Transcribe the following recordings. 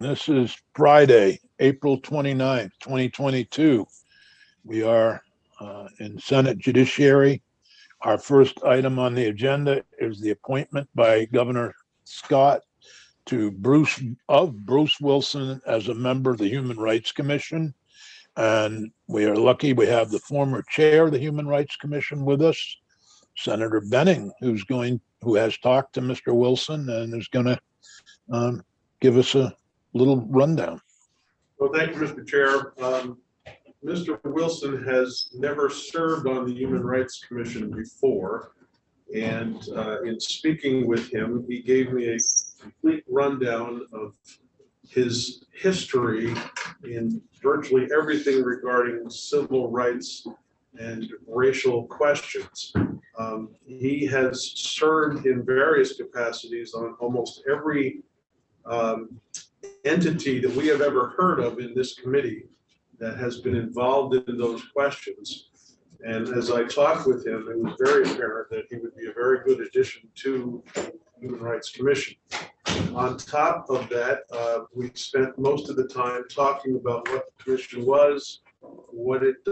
This is Friday, April 29th, 2022. We are in Senate Judiciary. Our first item on the agenda is the appointment by Governor Scott to Bruce Wilson as a member of the Human Rights Commission. And we are lucky we have the former chair of the Human Rights Commission with us, Senator Benning, who has talked to Mr. Wilson and is going to give us a little rundown. Well, thank you, Mr. Chair. Mr. Wilson has never served on the Human Rights Commission before. And in speaking with him, he gave me a complete rundown of his history in virtually everything regarding civil rights and racial questions. He has served in various capacities on almost every entity that we have ever heard of in this committee that has been involved in those questions. And as I talked with him, it was very apparent that he would be a very good addition to the Human Rights Commission. On top of that, we spent most of the time talking about what the commission was, what it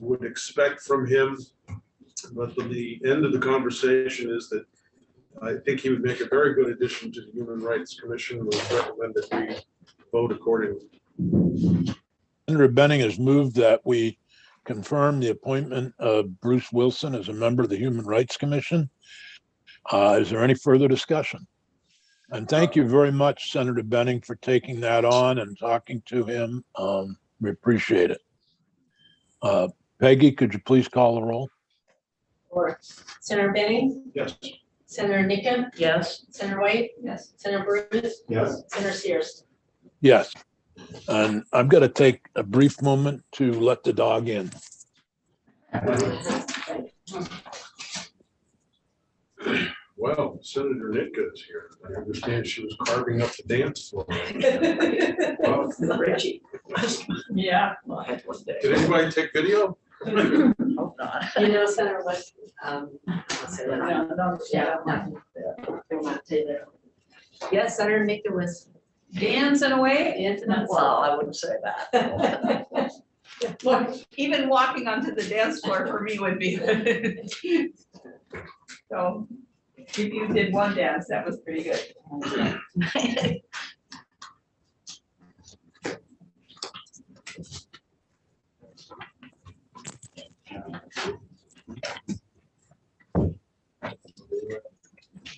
would expect from him. But the end of the conversation is that I think he would make a very good addition to the Human Rights Commission. We recommend that we vote accordingly. Senator Benning has moved that we confirm the appointment of Bruce Wilson as a member of the Human Rights Commission. Is there any further discussion? And thank you very much, Senator Benning, for taking that on and talking to him. We appreciate it. Peggy, could you please call the roll? Or Senator Benning? Yes. Senator Nickum? Yes. Senator White? Yes. Senator Bruce? Yes. Senator Sears? Yes. And I'm going to take a brief moment to let the dog in. Well, Senator Nitka is here. I understand she was carving up the dance floor. Wow. Richie. Yeah. Well, I had one day. Did anybody take video? Hope not. You know, Senator West, I'll say that. no, Yeah. they want to say that. Yes, Senator Nitka was dancing away. Dancing on Well, I wouldn't say that. Look, Even walking onto the dance floor for me would be good. So if you did one dance, that was pretty good.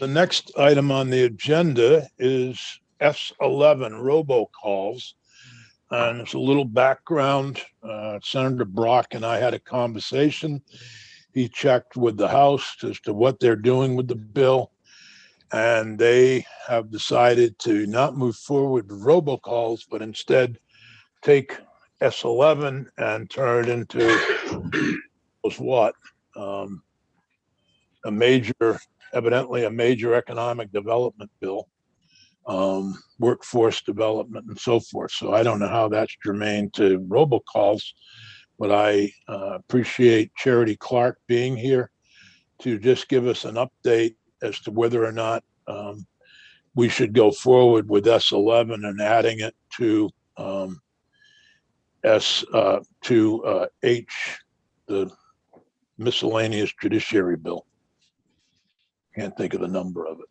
The next item on the agenda is S11 robocalls. And it's a little background. Senator Brock and I had a conversation. He checked with the House as to what they're doing with the bill. And they have decided to not move forward with robocalls, but instead take S11 and turn it into evidently a major economic development bill, workforce development and so forth. So I don't know how that's germane to robocalls, but I appreciate Charity Clark being here to just give us an update as to whether or not we should go forward with S11 and adding it to H, the miscellaneous judiciary bill. Can't think of the number of it.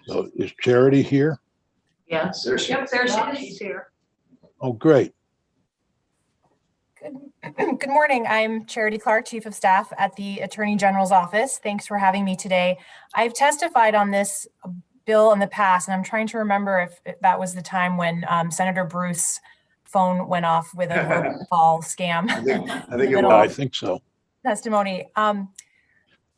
So is Charity here? Yes. There she Yep, there she is. She's here. Oh, great. Good morning. I'm Charity Clark, Chief of Staff at the Attorney General's Office. Thanks for having me today. I've testified on this bill in the past, and I'm trying to remember if that was the time when Senator Bruce's phone went off with a call scam. I think I think so. Testimony.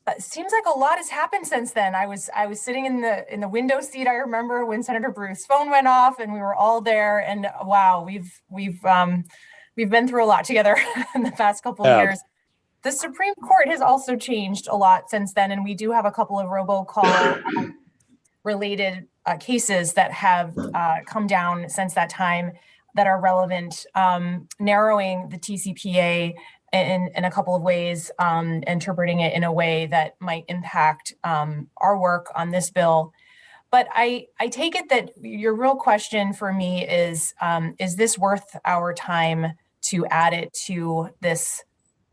It seems like a lot has happened since then. I was sitting in the window seat. I remember when Senator Bruce's phone went off, and we were all there. And wow, we've been through a lot together in the past couple of years. The Supreme Court has also changed a lot since then, and we do have a couple of robocall related cases that have come down since that time that are relevant, narrowing the TCPA in a couple of ways, interpreting it in a way that might impact our work on this bill. But I take it that your real question for me is this worth our time to add it to this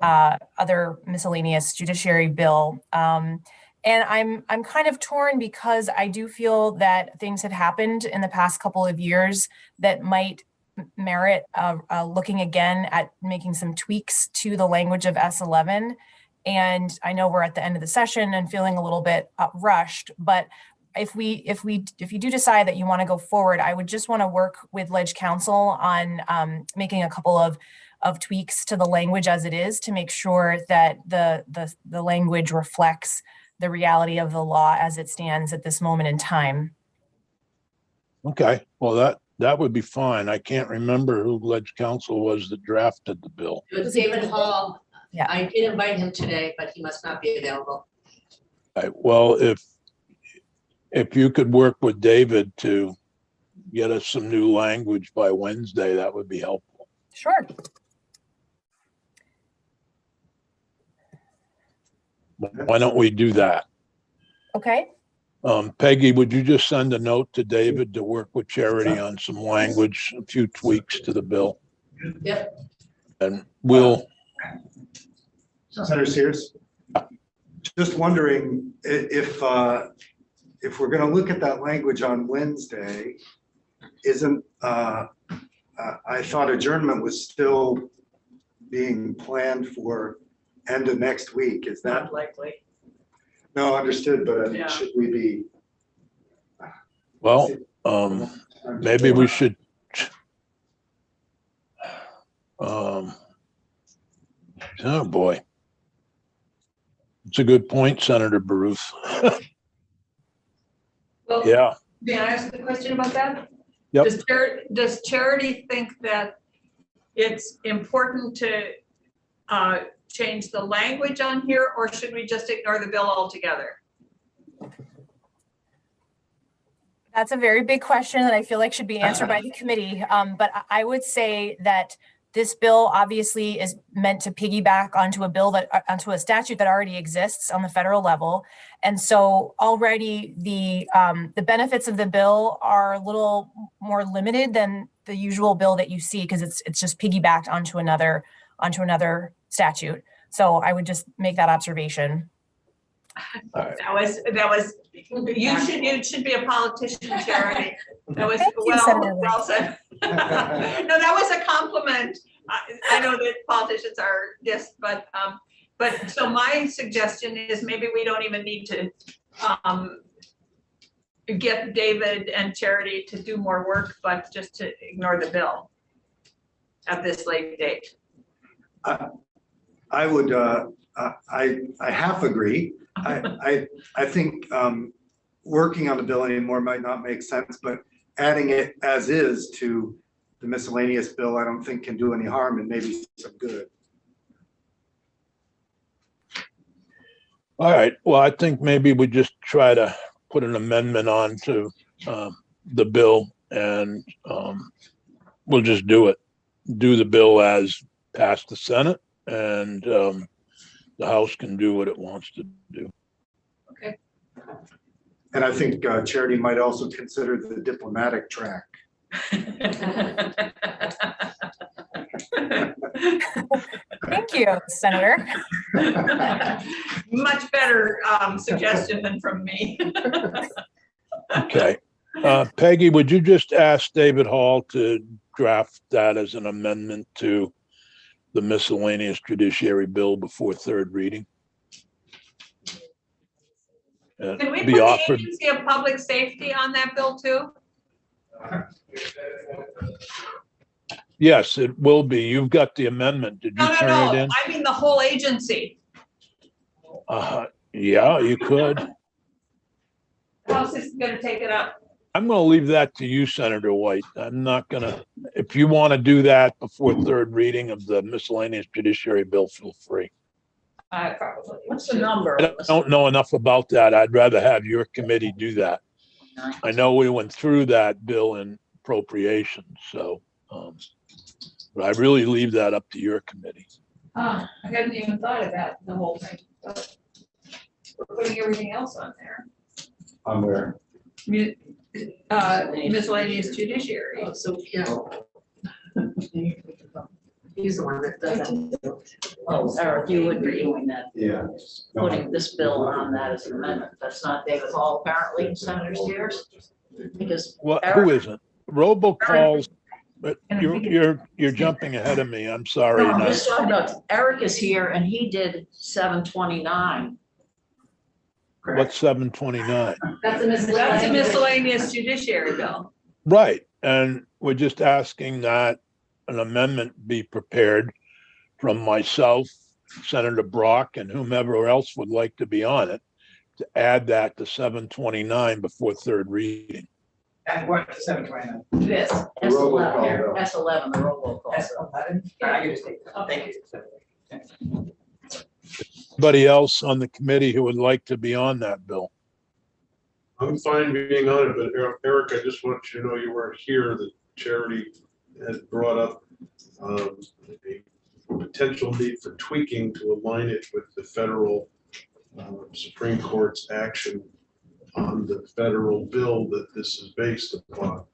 other miscellaneous judiciary bill? And I'm kind of torn because I do feel that things have happened in the past couple of years that might merit looking again at making some tweaks to the language of S11. And I know we're at the end of the session and feeling a little bit rushed, but if you do decide that you want to go forward, I would just want to work with Ledge Council on making a couple of tweaks to the language as it is to make sure that the language reflects the reality of the law as it stands at this moment in time. Okay, well, that would be fine. I can't remember who Ledge Council was that drafted the bill. It was David Hall. Yeah. I did invite him today, but he must not be available. Well, if you could work with David to get us some new language by Wednesday, that would be helpful. Sure. Why don't we do that? Okay. Peggy, would you just send a note to David to work with Charity on some language, a few tweaks to the bill? Yep. And we'll. Senator Sears, just wondering if we're going to look at that language on Wednesday, isn't I thought adjournment was still being planned for end of next week. Is that Not likely. no understood? But I mean, Yeah. should we be? Well, maybe we should. Oh boy. It's a good point, Senator Baruth. Well, Yeah, may I ask a question about that? Yep. Does Charity think that it's important to change the language on here, or should we just ignore the bill altogether? That's a very big question that I feel like should be answered by the committee. But I would say that this bill obviously is meant to piggyback onto a statute that already exists on the federal level. And so already the benefits of the bill are a little more limited than the usual bill that you see, because it's just piggybacked onto another statute. So I would just make that observation. all right. That was, you should be a politician, Charity. That was Thank you, Senator Lynch. well said. No, that was a compliment. I know that politicians are just, but so my suggestion is maybe we don't even need to get David and Charity to do more work, but just to ignore the bill at this late date. I would. I half agree. I think working on the bill anymore might not make sense, but adding it as is to the miscellaneous bill, I don't think can do any harm and maybe some good. All right, well, I think maybe we just try to put an amendment on to the bill, and we'll just do the bill as passed the Senate, and the House can do what it wants to do. Okay. And I think Charity might also consider the diplomatic track. Thank you, Senator. Much better suggestion than from me. Okay. Peggy, would you just ask David Hall to draft that as an amendment to the miscellaneous judiciary bill before third reading? Can we put Be the offered. agency of public safety on that bill too? Yes, it will be. You've got the amendment. Did you No, turn it no, in? I mean the whole agency. Yeah, you could. The House is gonna take it up. I'm going to leave that to you, Senator White. I'm not going to, if you want to do that before third reading of the miscellaneous judiciary bill, feel free. Probably. What's the number? I don't know enough about that. I'd rather have your committee do that. I know we went through that bill in appropriations, so, but I really leave that up to your committee. I hadn't even thought of that, the whole thing. But we're putting everything else on there. On where? Miscellaneous judiciary. Oh, so, yeah. He's the one that doesn't. Oh, Eric, you would be doing that, Yeah. putting this bill on that as an amendment. That's not David Hall apparently, Senator Steers? Because What, Eric- who isn't? Robocalls, but you're jumping ahead of me. I'm sorry. No, I'm Now, just talking about, Eric is here and he did 729. what's 729? That's a That's a miscellaneous judiciary bill. Right, and we're just asking that an amendment be prepared from myself, Senator Brock, and whomever else would like to be on it, to add that to 729 before third reading. And what, 729? This. S11, bill. S11, the robocall. That's bill. 11? I can just take that. Thank you. Anybody else on the committee who would like to be on that bill? I'm fine being on it, but Eric, I just want you to know you weren't here. The Charity had brought up a potential need for tweaking to align it with the federal Supreme Court's action on the federal bill that this is based upon.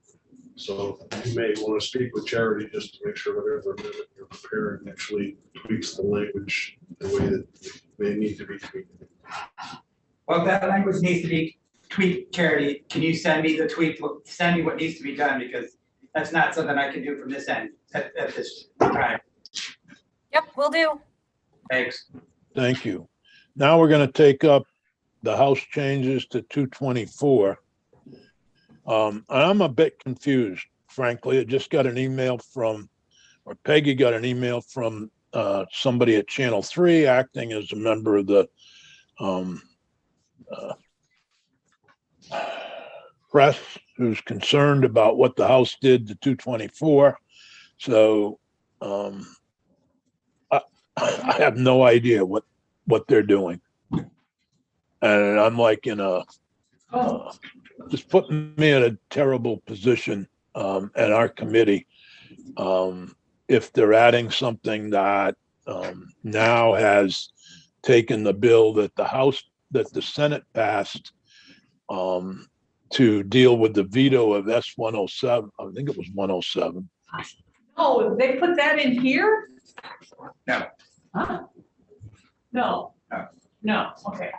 So you may want to speak with Charity just to make sure whatever amendment you're preparing actually tweaks the language the way that it may need to be tweaked. Well, if that language needs to be tweaked, Charity, can you send me the tweak, send me what needs to be done, because that's not something I can do from this end at this time. Yep, will do. Thanks. Thank you. Now we're going to take up the House changes to 224. I'm a bit confused, frankly. I just got an email from, or Peggy got an email from somebody at Channel 3 acting as a member of the press who's concerned about what the House did to 224. So I have no idea what they're doing. And I'm like in a, just putting me in a terrible position at our committee. If they're adding something that now has taken the bill that the Senate passed to deal with the veto of S-107, I think it was 107. Oh, they put that in here? No. Huh? No. No. No, okay.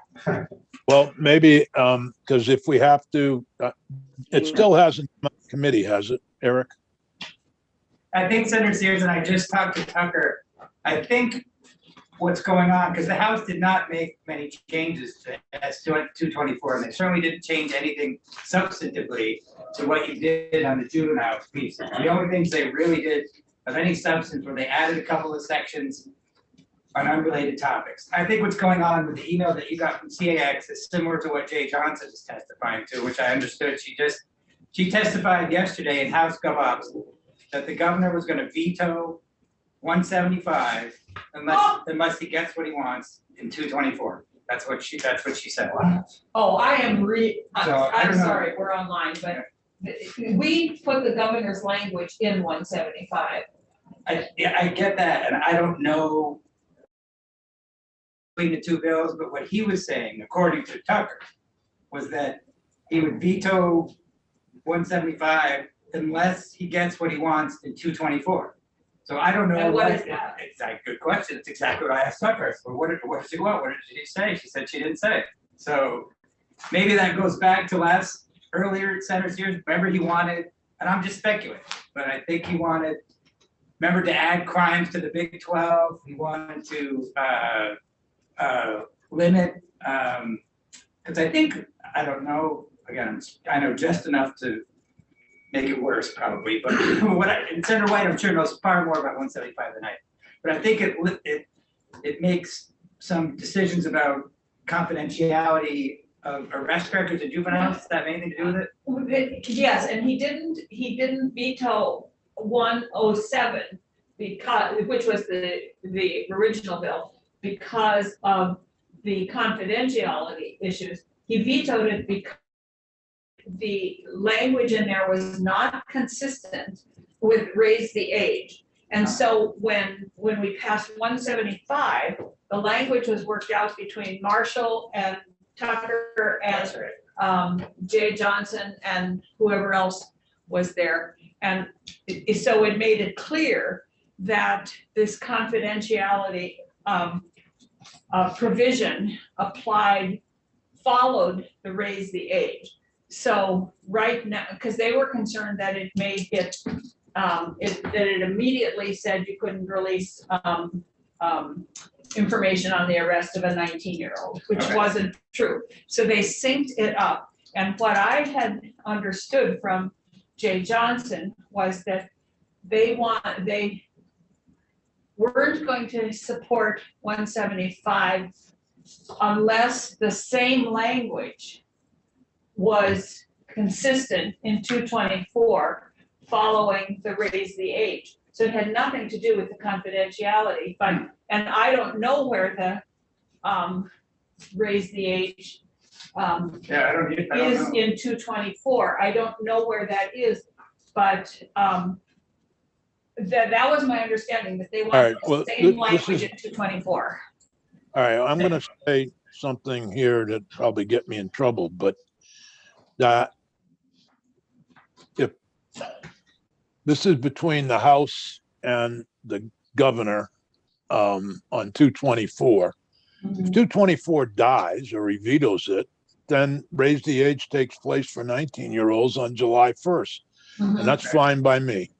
Well, maybe, because if we have to, it still hasn't, come out of committee, has it, Eric? I think Senator Sears and I just talked to Tucker. I think what's going on, because the House did not make many changes to S-224, and they certainly didn't change anything substantively to what you did on the juvenile piece. The only things they really did of any substance were they added a couple of sections on unrelated topics. I think what's going on with the email that you got from CAX is similar to what Jay Johnson is testifying to, which I understood. She testified yesterday in House GovOps that the governor was going to veto 175 unless he gets what he wants in 224. That's what she said. Oh, I am So, I I'm don't know. sorry, we're online, but we put the governor's language in 175. I get that, and I don't know between the two bills, but what he was saying, according to Tucker, was that he would veto 175 unless he gets what he wants in 224. So I don't know. And what is that? It's a good question. It's exactly what I asked Tucker. Well, what did she want? What did she say? She said she didn't say. So maybe that goes back to earlier Senator's years. Remember he wanted, and I'm just speculating, but I think he wanted, remember, to add crimes to the Big 12. He wanted to limit, because I think, I don't know, again, I know just enough to make it worse probably, but and Senator White, I'm sure, knows far more about 175 than I. But I think it makes some decisions about confidentiality of arrest records of juveniles. Does that have anything to do with it? Yes, and he didn't veto 107 which was the original bill, because of the confidentiality issues. He vetoed it because the language in there was not consistent with raise the age. And so when we passed 175, the language was worked out between Marshall and Tucker and Jay Johnson and whoever else was there. And so it made it clear that this confidentiality provision followed the raise the age. So right now, because they were concerned that it made it, that it immediately said you couldn't release information on the arrest of a 19-year-old, which Okay. wasn't true. So they synced it up. And what I had understood from Jay Johnson was that they weren't going to support 175 unless the same language was consistent in 224 following the raise the age. So it had nothing to do with the confidentiality, but, and I don't know where the raise the age Yeah, I don't is know. in 224. I don't know where that is, but that was my understanding, that they All right, wanted well, the same this language is- in 224. All right, I'm gonna say something here that probably get me in trouble, but that if this is between the House and the governor on 224, if 224 dies or he vetoes it, then raise the age takes place for 19-year-olds on July 1st. And that's fine by me.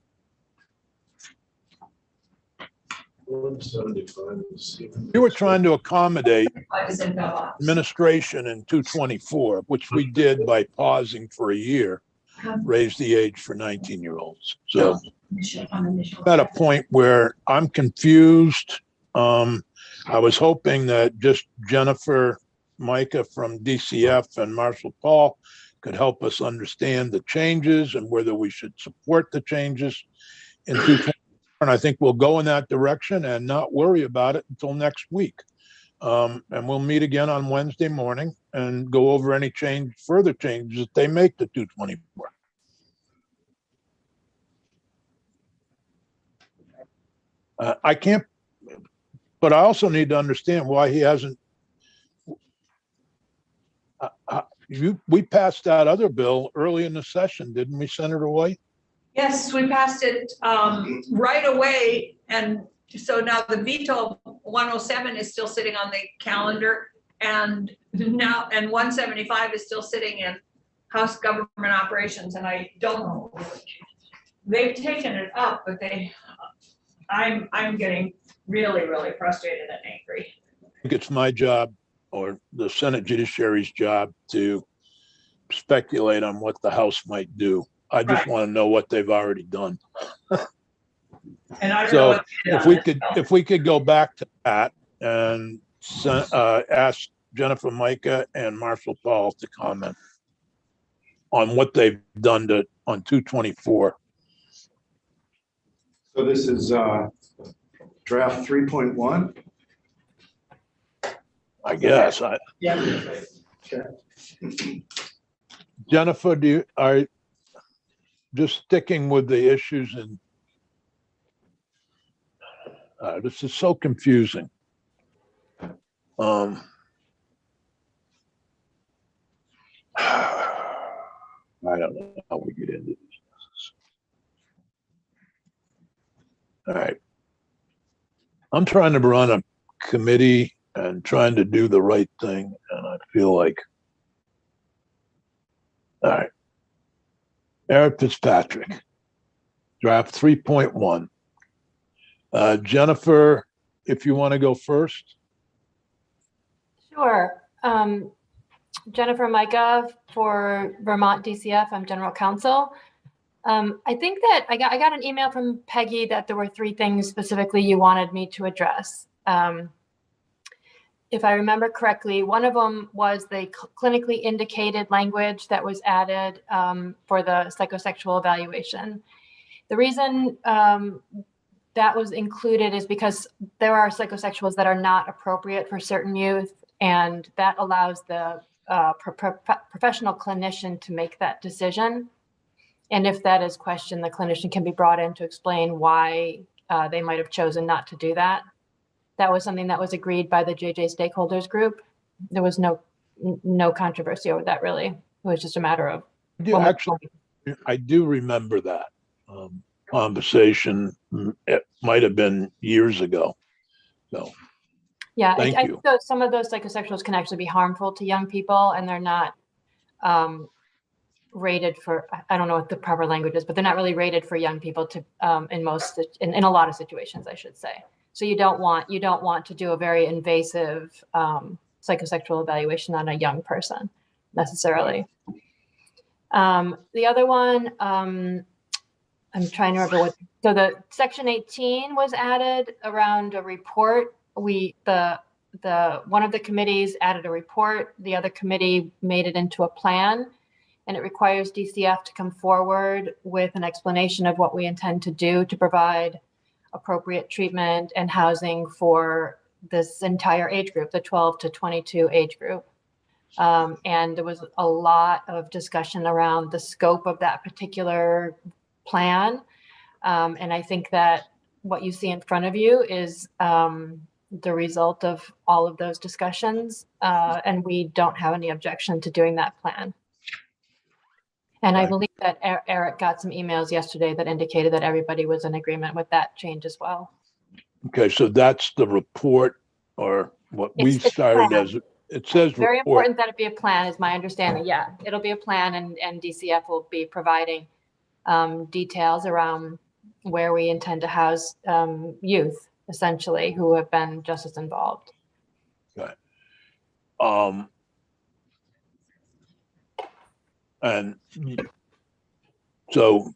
175. We were trying to accommodate I was in Belmont. administration in 224, which we did by pausing for a year, raise the age for 19-year-olds. So at a point where I'm confused. I was hoping that just Jennifer, Micah from DCF and Marshall Paul could help us understand the changes and whether we should support the changes in 224. And I think we'll go in that direction and not worry about it until next week. And we'll meet again on Wednesday morning and go over any further changes that they make to 224. I can't, but I also need to understand why he hasn't. We passed that other bill early in the session, didn't we, Senator White? Yes, we passed it right away, and so now the veto of 107 is still sitting on the calendar, and 175 is still sitting in House Government Operations, and I don't know. They've taken it up, but I'm getting really, really frustrated and angry. I think it's my job or the Senate Judiciary's job to speculate on what the House might do. I just Right. want to know what they've already done. And I don't know So what they did on if we could go back to that and ask Jennifer Micah and Marshall Paul to comment on what they've done on 224. So this is draft 3.1. I guess. Yeah. Jennifer, are just sticking with the issues and this is so confusing. I don't know how we get into this. All right. I'm trying to run a committee and trying to do the right thing, and I feel like, all right. Eric Fitzpatrick, draft 3.1. Jennifer, if you want to go first. Sure. Jennifer Micah for Vermont DCF. I'm general counsel. I think that I got an email from Peggy that there were 3 things specifically you wanted me to address. If I remember correctly, one of them was the clinically indicated language that was added for the psychosexual evaluation. The reason that was included is because there are psychosexuals that are not appropriate for certain youth, and that allows the professional clinician to make that decision. And if that is questioned, the clinician can be brought in to explain why they might have chosen not to do that. That was something that was agreed by the JJ stakeholders group. There was no controversy over that, really. was just a matter of. Yeah, when we- actually, I do remember that conversation. It might have been years ago. So, Yeah, thank I you. think some of those psychosexuals can actually be harmful to young people, and they're not rated for, I don't know what the proper language is, but they're not really rated for young people to in a lot of situations, I should say. So you don't want to do a very invasive psychosexual evaluation on a young person necessarily. The other one, I'm trying to remember so the section 18 was added around a report. One of the committees added a report, the other committee made it into a plan, and it requires DCF to come forward with an explanation of what we intend to do to provide appropriate treatment and housing for this entire age group, the 12 to 22 age group. And there was a lot of discussion around the scope of that particular plan. And I think that what you see in front of you is the result of all of those discussions. And we don't have any objection to doing that plan. And I Right. believe that Eric got some emails yesterday that indicated that everybody was in agreement with that change as well. Okay, so that's the report, or what we It's a started plan. as, it says Very report. important that it be a plan is my understanding. Yeah, it'll be a plan and DCF will be providing details around where we intend to house youth, essentially, who have been justice involved. And so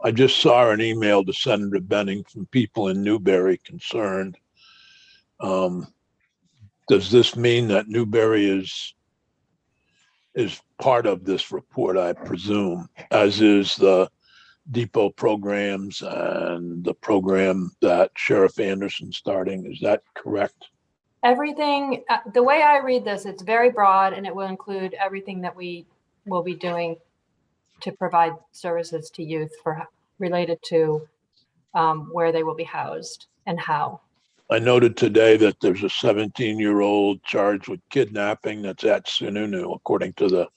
I just saw an email to Senator Benning from people in Newberry concerned. Does this mean that Newberry is part of this report, I presume, as is the depot programs and the program that Sheriff Anderson's starting? Is that correct? Everything, the way I read this, it's very broad and it will include everything that we will be doing to provide services to youth related to where they will be housed and how. I noted today that there's a 17-year-old charged with kidnapping that's at Sununu, according to the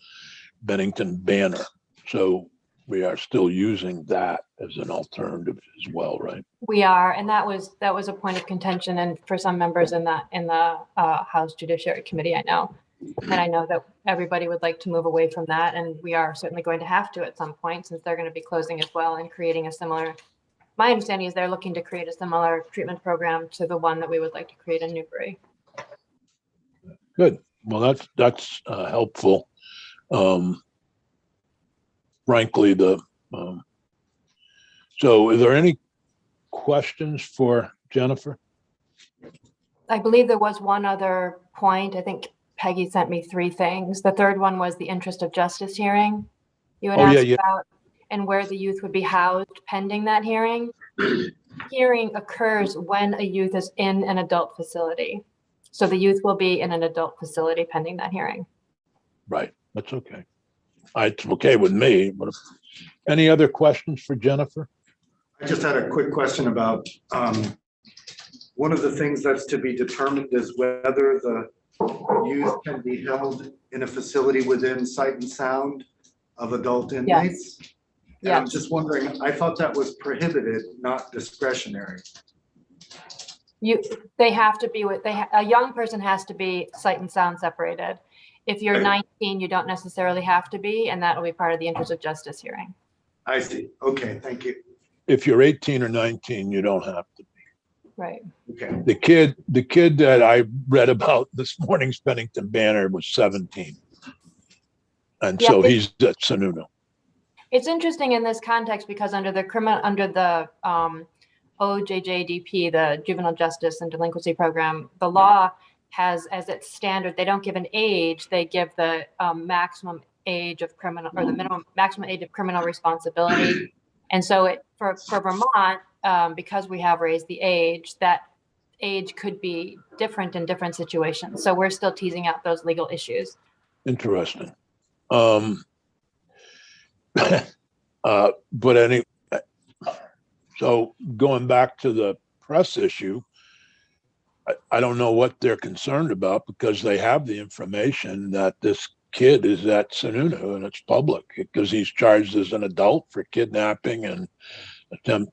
Bennington Banner. So we are still using that as an alternative as well, right? We are, and that was a point of contention, and for some members in the House Judiciary Committee, I know, and I know that everybody would like to move away from that, and we are certainly going to have to at some point, since they're going to be closing as well and creating a similar. My understanding is they're looking to create a similar treatment program to the one that we would like to create in Newbury. Good. Well, that's helpful. Frankly, so are there any questions for Jennifer? I believe there was one other point. I think Peggy sent me 3 things. The third one was the interest of justice hearing you had asked about, and where the youth would be housed pending that hearing. Hearing occurs when a youth is in an adult facility. So the youth will be in an adult facility pending that hearing. Right. That's okay. It's okay with me. But any other questions for Jennifer? I just had a quick question about, one of the things that's to be determined is whether the youth can be held in a facility within sight and sound of adult inmates. And I'm just wondering, I thought that was prohibited, not discretionary. They have to be a young person has to be sight and sound separated. If you're 19, you don't necessarily have to be, and that will be part of the interest of justice hearing. I see. Okay, thank you. If you're 18 or 19, you don't have to be. Right. Okay. The kid that I read about this morning's Bennington Banner was 17. And so he's at Sununu. It's interesting in this context because under the OJJDP, the Juvenile Justice and Delinquency Program, the law has as its standard, they don't give an age, they give the maximum age of criminal, or the minimum maximum age of criminal responsibility. And so for Vermont, because we have raised the age, that age could be different in different situations. So we're still teasing out those legal issues. Interesting. But so going back to the press issue, I don't know what they're concerned about, because they have the information that this kid is at Sununu and it's public because he's charged as an adult for kidnapping and attempt.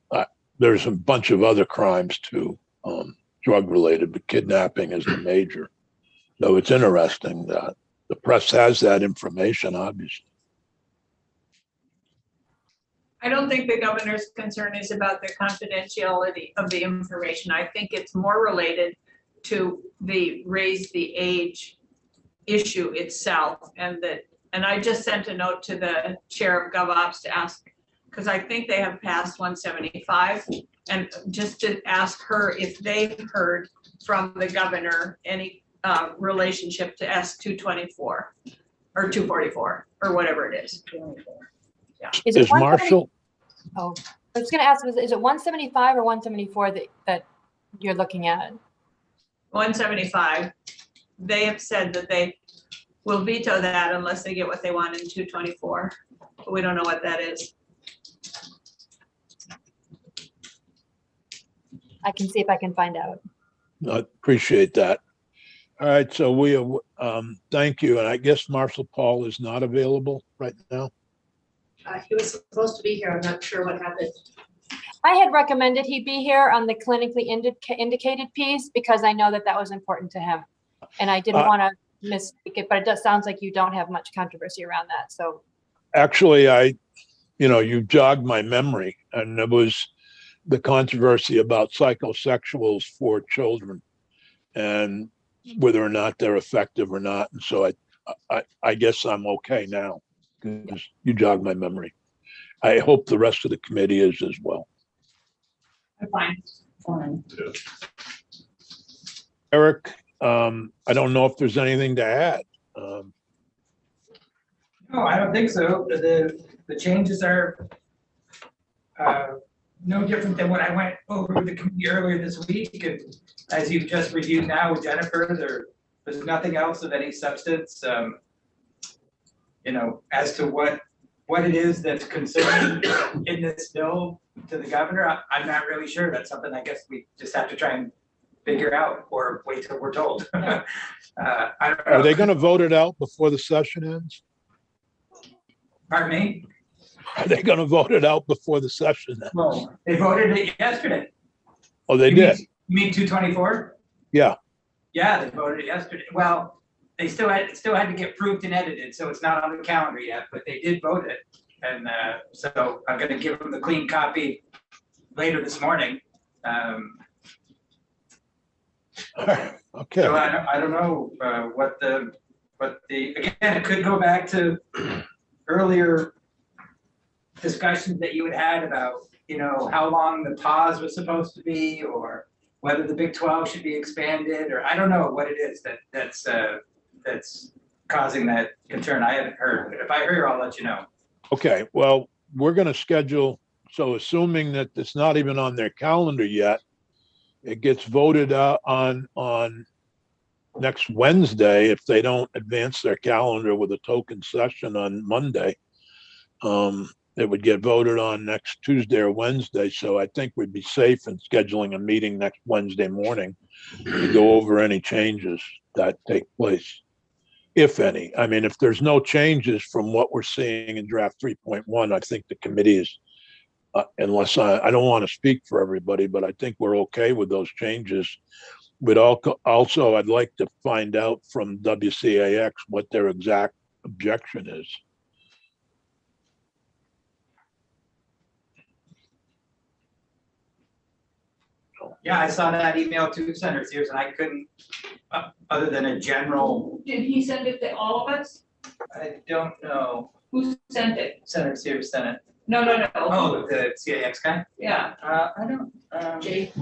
There's a bunch of other crimes too, drug related, but kidnapping is the major. So it's interesting that the press has that information, obviously. I don't think the governor's concern is about the confidentiality of the information. I think it's more related to the raise the age issue itself, and I just sent a note to the chair of GovOps to ask, because I think they have passed 175, and just to ask her if they've heard from the governor any relationship to S-224 or 244 or whatever it is. Is it Is Marshall? Oh, I was gonna ask, is it 175 or 174 that you're looking at? 175. They have said that they will veto that unless they get what they want in 224. But we don't know what that is. I can see if I can find out. I appreciate that. All right, so we thank you, and I guess Marshall Paul is not available right now. He was supposed to be here. I'm not sure what happened. I had recommended he be here on the clinically indicated piece because I know that that was important to him. And I didn't want to misspeak it, but it does sounds like you don't have much controversy around that. So Actually, you jogged my memory, and it was the controversy about psychosexuals for children and whether or not they're effective or not. And so I guess I'm okay now because you jogged my memory. I hope the rest of the committee is as well. I'm fine. Fine. Eric, I don't know if there's anything to add. No, I don't think so. The changes are no different than what I went over with the committee earlier this week. And as you've just reviewed now with Jennifer, there's nothing else of any substance. As to what it is that's concerning in this bill to the governor, I'm not really sure. That's something I guess we just have to try and figure out or wait till we're told. I don't know. Are they going to vote it out before the session ends? Pardon me? Are they going to vote it out before the session ends? Well, they voted it yesterday. Oh, they You did? mean 224? Yeah. Yeah, they voted it yesterday. Well, they still had to get proofed and edited, so it's not on the calendar yet, but they did vote it. And so I'm gonna give them the clean copy later this morning. Okay. So I don't know what the again, it could go back to earlier discussions that you had about, how long the pause was supposed to be, or whether the Big 12 should be expanded, or I don't know what it is that's causing that concern. I haven't heard, but if I hear, I'll let you know. Okay, well, we're going to schedule, so assuming that it's not even on their calendar yet, it gets voted out on next Wednesday if they don't advance their calendar with a token session on Monday. It would get voted on next Tuesday or Wednesday, so I think we'd be safe in scheduling a meeting next Wednesday morning to go over any changes that take place, if any. I mean, if there's no changes from what we're seeing in draft 3.1, I think the committee is, unless I don't want to speak for everybody, but I think we're okay with those changes. But also, I'd like to find out from WCAX what their exact objection is. Yeah, I saw that email to Senator Sears, and I couldn't, other than a general, Did he send it to all of us? I don't know. Who sent it? Senator Sears sent it. No. Oh, the CAX guy? Yeah, I don't. Jay?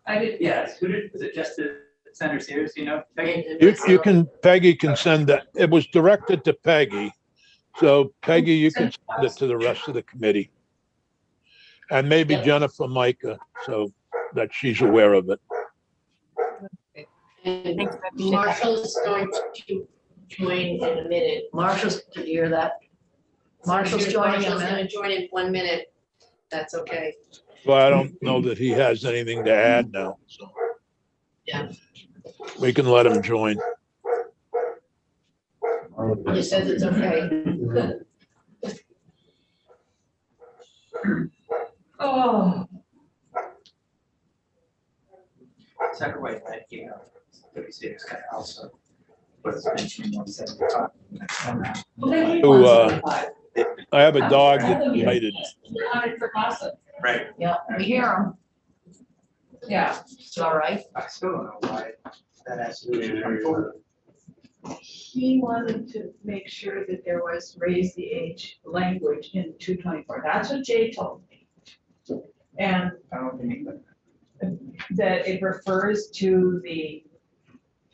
I did. Yes, was it just the Senator Sears, Peggy? Peggy can send that. It was directed to Peggy. So Peggy, you can send it to the rest of the committee. And maybe Jennifer Micah, so that she's aware of it. And Thanks, I appreciate that. Marshall's going to join in a minute. Did you hear that? Marshall's joining in a Marshall's gonna minute. join in 1 minute. That's okay. Well, I don't know that he has anything to add now, so. Yeah. We can let him join. He says it's okay. Oh, Tucker White, you know, WC's kind of also was mentioning 175. well, they need Ooh, 175. I have a dog that's bited. They're hunted for gossip. Right, Yeah, we hear him. Yeah, It's all right. I still don't know why that has to be 24. he wanted to make sure that there was raise the age language in 224. That's what Jay told me. And I don't think that it refers to the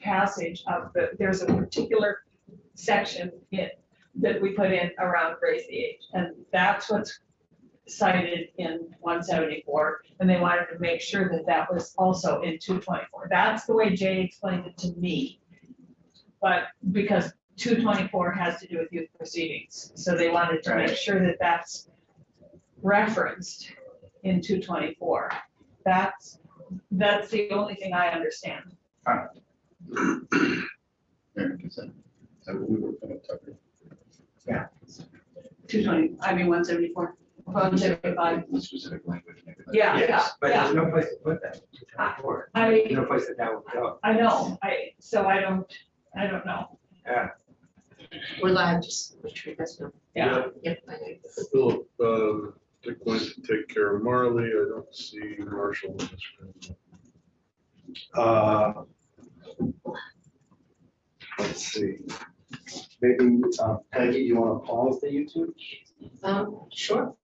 passage of there's a particular section that we put in around raise the age. And that's what's cited in 174. And they wanted to make sure that that was also in 224. That's the way Jay explained it to me. But because 224 has to do with youth proceedings. So they wanted to make sure that that's referenced in 224. That's the only thing I understand. Yeah. 220, I mean 174, 175. Specific language. Yeah, Yes, but yeah. there's no place to put that. 24. I- There's no place that would go. I know, so I don't know. Yeah. We're allowed to retreat this one. Yeah. Yep. Philip, Dick went to take care of Marley. I don't see Marshall in this room. Let's see. Maybe, Peggy, you want to pause the YouTube? Sure.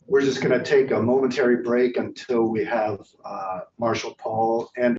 We're just going to take a momentary break until we have Marshall Paul and